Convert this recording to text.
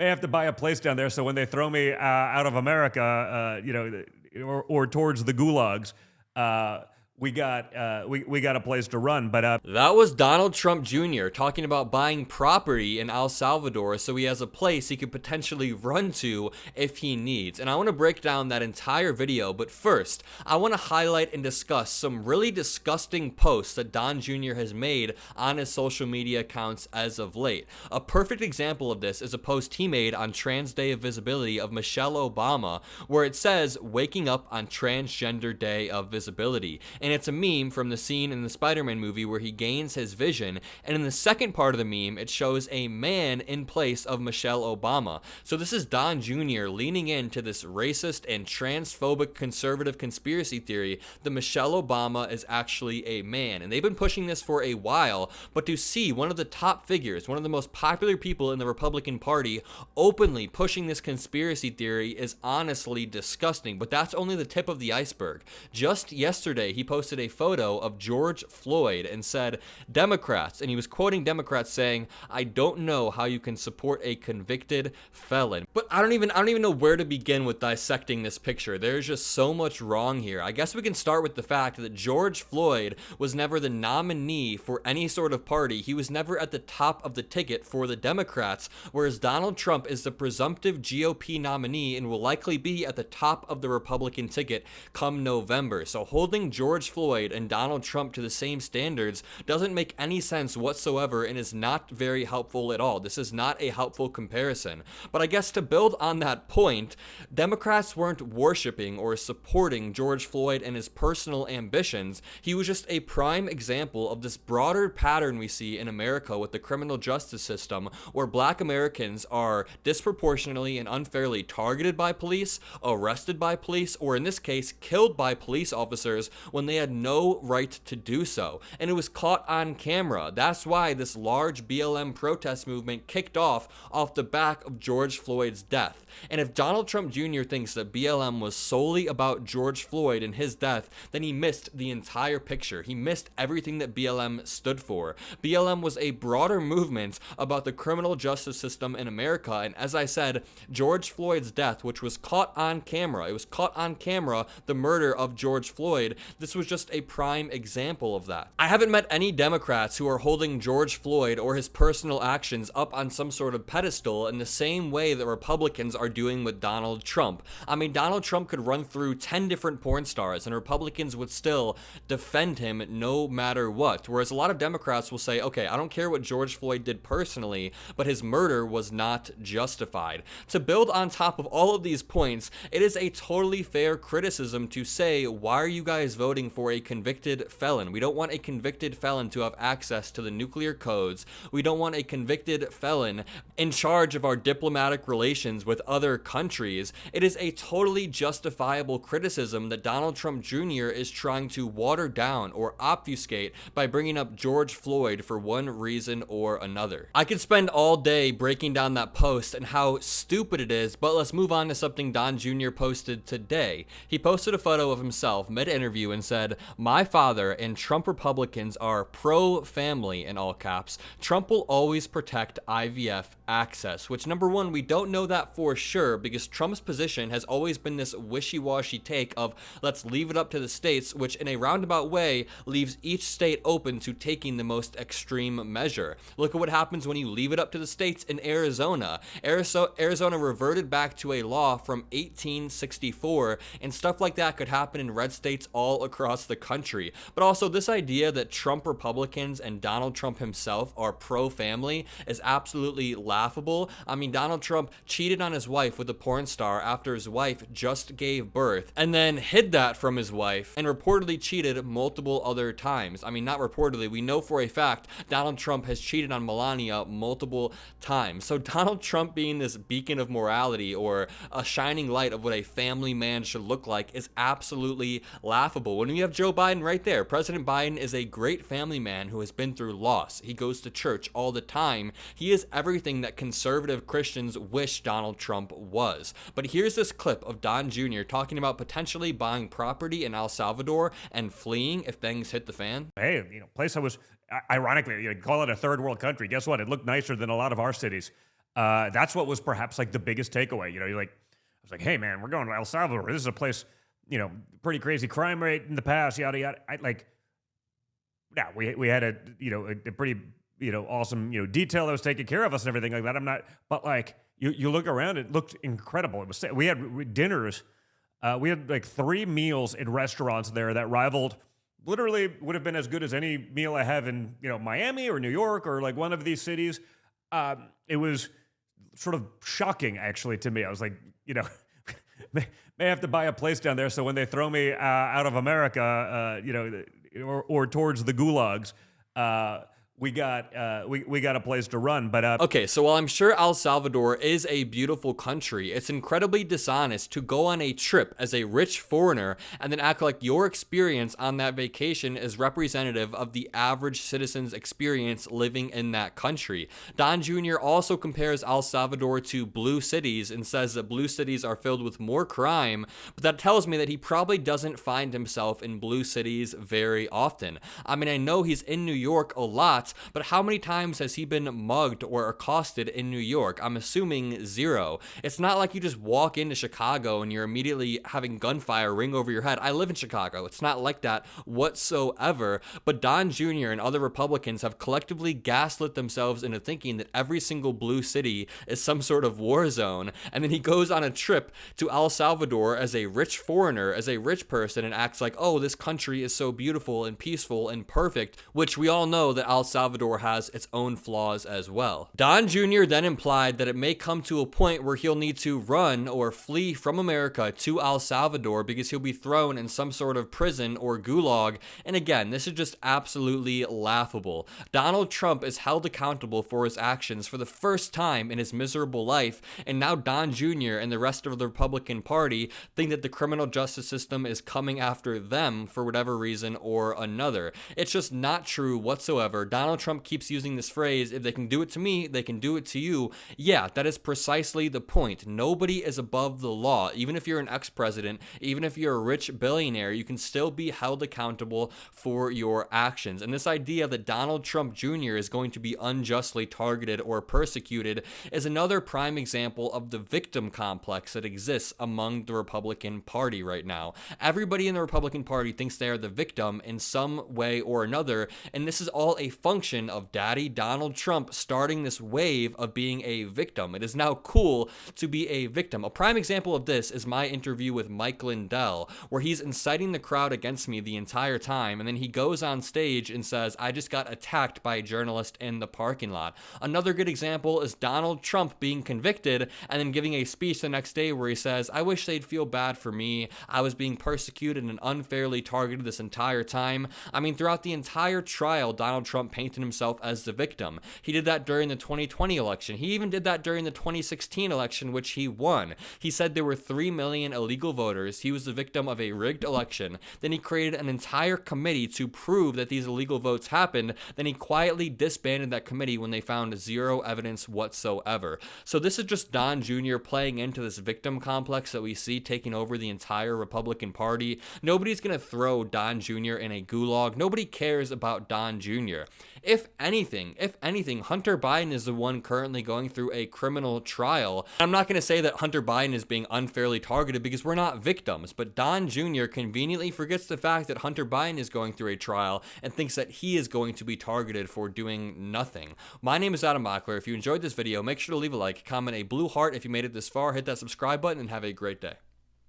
may have to buy a place down there so when they throw me out of America, or towards the gulags, we got a place to run. But that was Donald Trump Jr. talking about buying property in El Salvador so he has a place he could potentially run to if he needs. And I want to break down that entire video, but first, I want to highlight and discuss some really disgusting posts that Don Jr. has made on his social media accounts as of late. A perfect example of this is a post he made on Trans Day of Visibility of Michelle Obama, where it says, "Waking up on Transgender Day of Visibility." And it's a meme from the scene in the Spider-Man movie where he gains his vision, and in the second part of the meme, it shows a man in place of Michelle Obama. So this is Don Jr. leaning into this racist and transphobic conservative conspiracy theory that Michelle Obama is actually a man. And they've been pushing this for a while, but to see one of the top figures, one of the most popular people in the Republican Party, openly pushing this conspiracy theory is honestly disgusting. But that's only the tip of the iceberg. Just yesterday, he posted a photo of George Floyd and said, "Democrats," and he was quoting Democrats saying, "I don't know how you can support a convicted felon." But I don't even know where to begin with dissecting this picture. There's just so much wrong here. I guess we can start with the fact that George Floyd was never the nominee for any sort of party. He was never at the top of the ticket for the Democrats, whereas Donald Trump is the presumptive GOP nominee and will likely be at the top of the Republican ticket come November. So holding George Floyd and Donald Trump to the same standards doesn't make any sense whatsoever and is not very helpful at all. This is not a helpful comparison. But I guess to build on that point, Democrats weren't worshiping or supporting George Floyd and his personal ambitions. He was just a prime example of this broader pattern we see in America with the criminal justice system, where Black Americans are disproportionately and unfairly targeted by police, arrested by police, or in this case, killed by police officers when they had no right to do so. And it was caught on camera. That's why this large BLM protest movement kicked off the back of George Floyd's death. And if Donald Trump Jr. thinks that BLM was solely about George Floyd and his death, then he missed the entire picture. He missed everything that BLM stood for. BLM was a broader movement about the criminal justice system in America. And as I said, George Floyd's death, which was caught on camera, it was caught on camera, the murder of George Floyd, this was just a prime example of that. I haven't met any Democrats who are holding George Floyd or his personal actions up on some sort of pedestal in the same way that Republicans are doing with Donald Trump. I mean, Donald Trump could run through 10 different porn stars and Republicans would still defend him no matter what. Whereas a lot of Democrats will say, okay, I don't care what George Floyd did personally, but his murder was not justified. To build on top of all of these points, it is a totally fair criticism to say, why are you guys voting for a convicted felon? We don't want a convicted felon to have access to the nuclear codes. We don't want a convicted felon in charge of our diplomatic relations with other countries. It is a totally justifiable criticism that Donald Trump Jr. is trying to water down or obfuscate by bringing up George Floyd for one reason or another. I could spend all day breaking down that post and how stupid it is, but let's move on to something Don Jr. posted today. He posted a photo of himself mid-interview and said, "My father and Trump Republicans are pro-family," in all caps. "Trump will always protect IVF access," which, number one, we don't know that for sure because Trump's position has always been this wishy-washy take of let's leave it up to the states, which in a roundabout way leaves each state open to taking the most extreme measure. Look at what happens when you leave it up to the states in Arizona. Arizona reverted back to a law from 1864, and stuff like that could happen in red states all across the country. But also, this idea that Trump Republicans and Donald Trump himself are pro-family is absolutely laughable. I mean, Donald Trump cheated on his wife with a porn star after his wife just gave birth, and then hid that from his wife, and reportedly cheated multiple other times. I mean, not reportedly, we know for a fact Donald Trump has cheated on Melania multiple times. So Donald Trump being this beacon of morality or a shining light of what a family man should look like is absolutely laughable. When you have Joe Biden right there, President Biden is a great family man who has been through loss. He goes to church all the time. He is everything that conservative Christians wish Donald Trump was. But here's this clip of Don Jr. talking about potentially buying property in El Salvador and fleeing if things hit the fan. Hey, place I was, ironically, you call it a third world country. Guess what? It looked nicer than a lot of our cities. That's what was perhaps like the biggest takeaway. You're like, I was like, hey man, we're going to El Salvador. This is a place, pretty crazy crime rate in the past, yada yada. Yeah, we had a pretty awesome detail that was taking care of us and everything like that. But like you look around, it looked incredible. We had dinners. We had like 3 meals in restaurants there that rivaled, literally would have been as good as any meal I have in Miami or New York or like one of these cities. It was sort of shocking actually to me. I was like, may have to buy a place down there so when they throw me out of America, or towards the gulags, we got a place to run. But okay, so while I'm sure El Salvador is a beautiful country, it's incredibly dishonest to go on a trip as a rich foreigner and then act like your experience on that vacation is representative of the average citizen's experience living in that country. Don Jr. also compares El Salvador to blue cities and says that blue cities are filled with more crime, but that tells me that he probably doesn't find himself in blue cities very often. I mean, I know he's in New York a lot, but how many times has he been mugged or accosted in New York? I'm assuming 0. It's not like you just walk into Chicago and you're immediately having gunfire ring over your head. I live in Chicago. It's not like that whatsoever. But Don Jr. and other Republicans have collectively gaslit themselves into thinking that every single blue city is some sort of war zone. And then he goes on a trip to El Salvador as a rich foreigner, as a rich person, and acts like, oh, this country is so beautiful and peaceful and perfect, which we all know that El Salvador has its own flaws as well. Don Jr. then implied that it may come to a point where he'll need to run or flee from America to El Salvador because he'll be thrown in some sort of prison or gulag. And again, this is just absolutely laughable. Donald Trump is held accountable for his actions for the first time in his miserable life, and now Don Jr. and the rest of the Republican Party think that the criminal justice system is coming after them for whatever reason or another. It's just not true whatsoever. Donald Trump keeps using this phrase, if they can do it to me, they can do it to you. Yeah, that is precisely the point. Nobody is above the law. Even if you're an ex-president, even if you're a rich billionaire, you can still be held accountable for your actions. And this idea that Donald Trump Jr. is going to be unjustly targeted or persecuted is another prime example of the victim complex that exists among the Republican Party right now. Everybody in the Republican Party thinks they are the victim in some way or another, and this is all a function of Daddy Donald Trump starting this wave of being a victim. It is now cool to be a victim. A prime example of this is my interview with Mike Lindell, where he's inciting the crowd against me the entire time, and then he goes on stage and says, I just got attacked by a journalist in the parking lot. Another good example is Donald Trump being convicted and then giving a speech the next day where he says, I wish they'd feel bad for me. I was being persecuted and unfairly targeted this entire time. I mean, throughout the entire trial, Donald Trump painted himself as the victim. He did that during the 2020 election. He even did that during the 2016 election, which he won. He said there were 3 million illegal voters. He was the victim of a rigged election. Then he created an entire committee to prove that these illegal votes happened. Then he quietly disbanded that committee when they found 0 evidence whatsoever. So this is just Don Jr. playing into this victim complex that we see taking over the entire Republican Party. Nobody's going to throw Don Jr. in a gulag. Nobody cares about Don Jr. If anything, Hunter Biden is the one currently going through a criminal trial. I'm not going to say that Hunter Biden is being unfairly targeted because we're not victims, but Don Jr. conveniently forgets the fact that Hunter Biden is going through a trial and thinks that he is going to be targeted for doing nothing. My name is Adam Mockler. If you enjoyed this video, make sure to leave a like, comment a blue heart if you made it this far, hit that subscribe button, and have a great day.